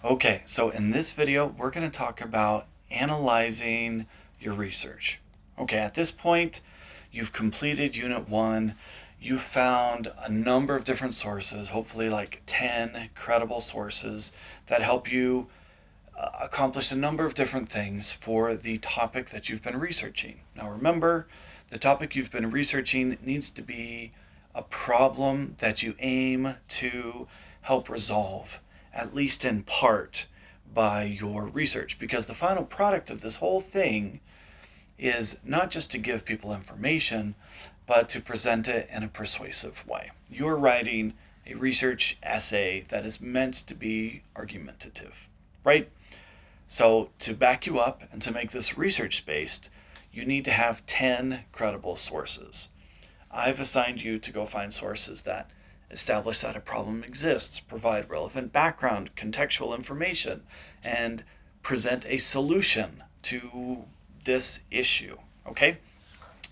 Okay, so in this video, we're going to talk about analyzing your research. Okay, at this point, you've completed Unit 1. You found a number of different sources, hopefully like 10 credible sources that help you accomplish a number of different things for the topic that you've been researching. Now remember, the topic you've been researching needs to be a problem that you aim to help resolve, at least in part, by your research. Because the final product of this whole thing is not just to give people information, but to present it in a persuasive way. You're writing a research essay that is meant to be argumentative, right? So, to back you up and to make this research based, you need to have 10 credible sources. I've assigned you to go find sources that establish that a problem exists, provide relevant background, contextual information, and present a solution to this issue. Okay?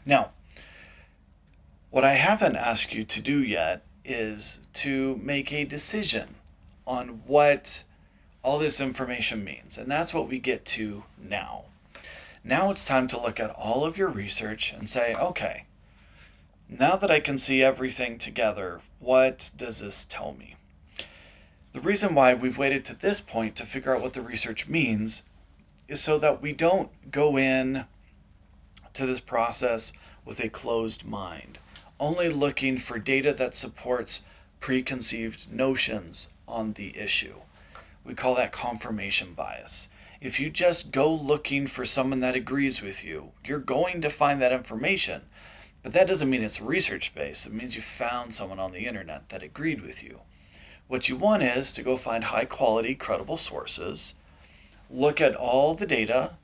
Now, what I haven't asked you to do yet is to make a decision on what all this information means. And that's what we get to now. Now it's time to look at all of your research and say, okay, now that I can see everything together, what does this tell me? The reason why we've waited to this point to figure out what the research means is so that we don't go in to this process with a closed mind, only looking for data that supports preconceived notions on the issue. We call that confirmation bias. If you just go looking for someone that agrees with you, you're going to find that information. But that doesn't mean it's research based. It means you found someone on the internet that agreed with you. What you want is to go find high quality, credible sources, look at all the data,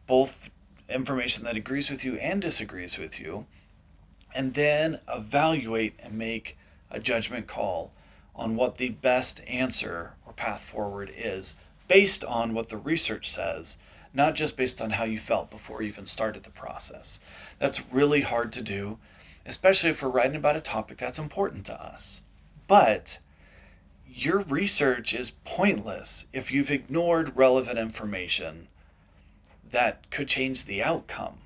both information that agrees with you and disagrees with you, and then evaluate and make a judgment call on what the best answer or path forward is based on what the research says, not just based on how you felt before you even started the process. That's really hard to do, especially if we're writing about a topic that's important to us. But your research is pointless if you've ignored relevant information that could change the outcome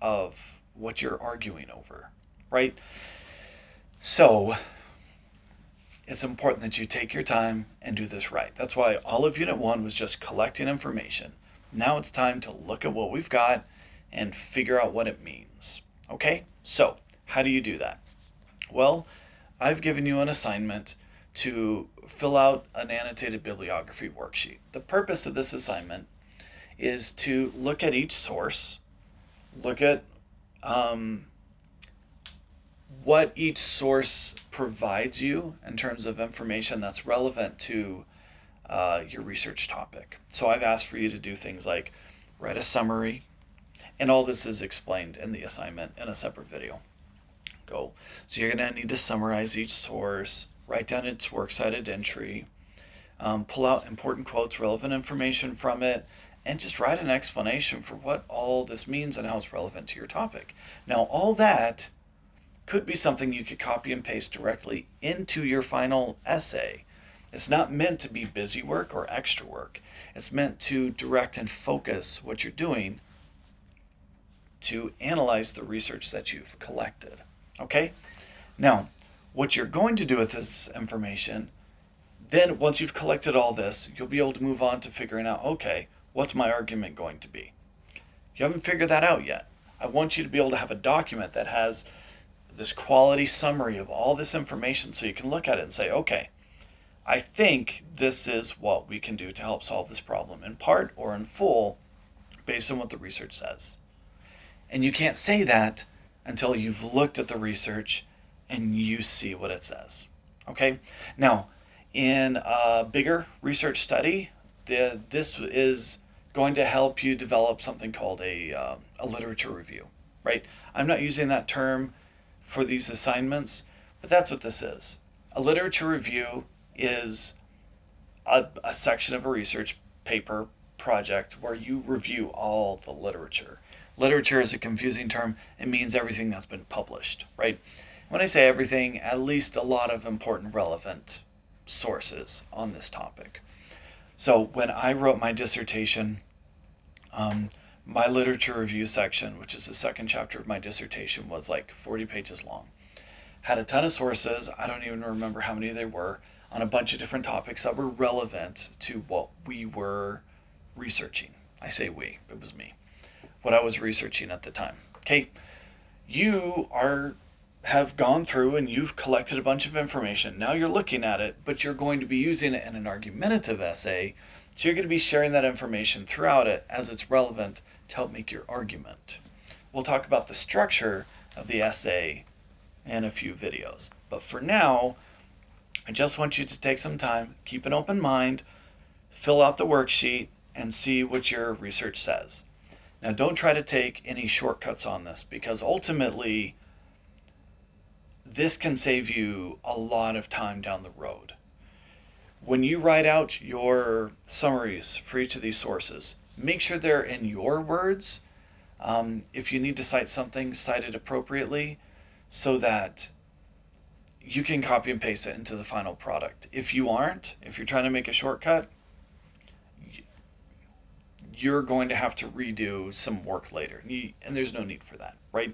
of what you're arguing over, right? So, it's important that you take your time and do this right. That's why all of Unit 1 was just collecting information. Now it's time to look at what we've got and figure out what it means. Okay? So, how do you do that? Well, I've given you an assignment to fill out an annotated bibliography worksheet. The purpose of this assignment is to look at each source, look at what each source provides you in terms of information that's relevant to your research topic. So I've asked for you to do things like write a summary, and all this is explained in the assignment in a separate video. So you're going to need to summarize each source, write down its works cited entry, pull out important quotes, relevant information from it, and just write an explanation for what all this means and how it's relevant to your topic. Now, all that could be something you could copy and paste directly into your final essay. It's not meant to be busy work or extra work. It's meant to direct and focus what you're doing to analyze the research that you've collected. Okay? Now, what you're going to do with this information, then once you've collected all this, you'll be able to move on to figuring out, okay, what's my argument going to be? You haven't figured that out yet. I want you to be able to have a document that has this quality summary of all this information so you can look at it and say, okay, I think this is what we can do to help solve this problem in part or in full based on what the research says. And you can't say that until you've looked at the research and you see what it says. Okay? Now, in a bigger research study, this is going to help you develop something called a literature review, right? I'm not using that term for these assignments, but that's what this is. A literature review is a section of a research paper project where you review all the literature. Literature is a confusing term. It means everything that's been published, right? When I say everything, at least a lot of important relevant sources on this topic. So when I wrote my dissertation, my literature review section, which is the second chapter of my dissertation, was like 40 pages long. Had a ton of sources, I don't even remember how many they were, on a bunch of different topics that were relevant to what we were researching. I say we, it was me. What I was researching at the time. Okay, you have gone through and you've collected a bunch of information. Now you're looking at it, but you're going to be using it in an argumentative essay. So you're going to be sharing that information throughout it as it's relevant to help make your argument. We'll talk about the structure of the essay in a few videos. But for now, I just want you to take some time, keep an open mind, fill out the worksheet, and see what your research says. Now, don't try to take any shortcuts on this, because ultimately, this can save you a lot of time down the road. When you write out your summaries for each of these sources, make sure they're in your words. If you need to cite something, cite it appropriately so that you can copy and paste it into the final product. If you're trying to make a shortcut, you're going to have to redo some work later. And there's no need for that, right?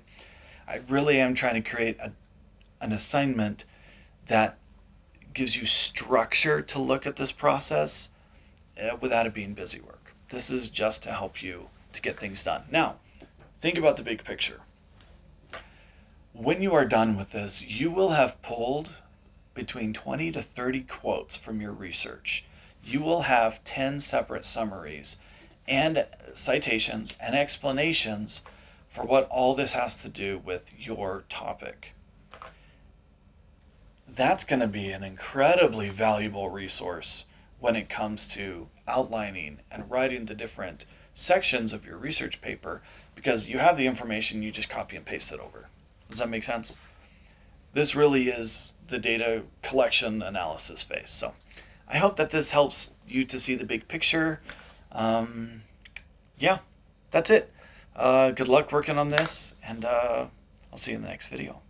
I really am trying to create an assignment that gives you structure to look at this process without it being busy work. This is just to help you to get things done. Now, think about the big picture. When you are done with this, you will have pulled between 20 to 30 quotes from your research. You will have 10 separate summaries and citations and explanations for what all this has to do with your topic. That's going to be an incredibly valuable resource when it comes to outlining and writing the different sections of your research paper, because you have the information, you just copy and paste it over. Does that make sense? This really is the data collection analysis phase. So I hope that this helps you to see the big picture. Yeah, that's it. Good luck working on this, and I'll see you in the next video.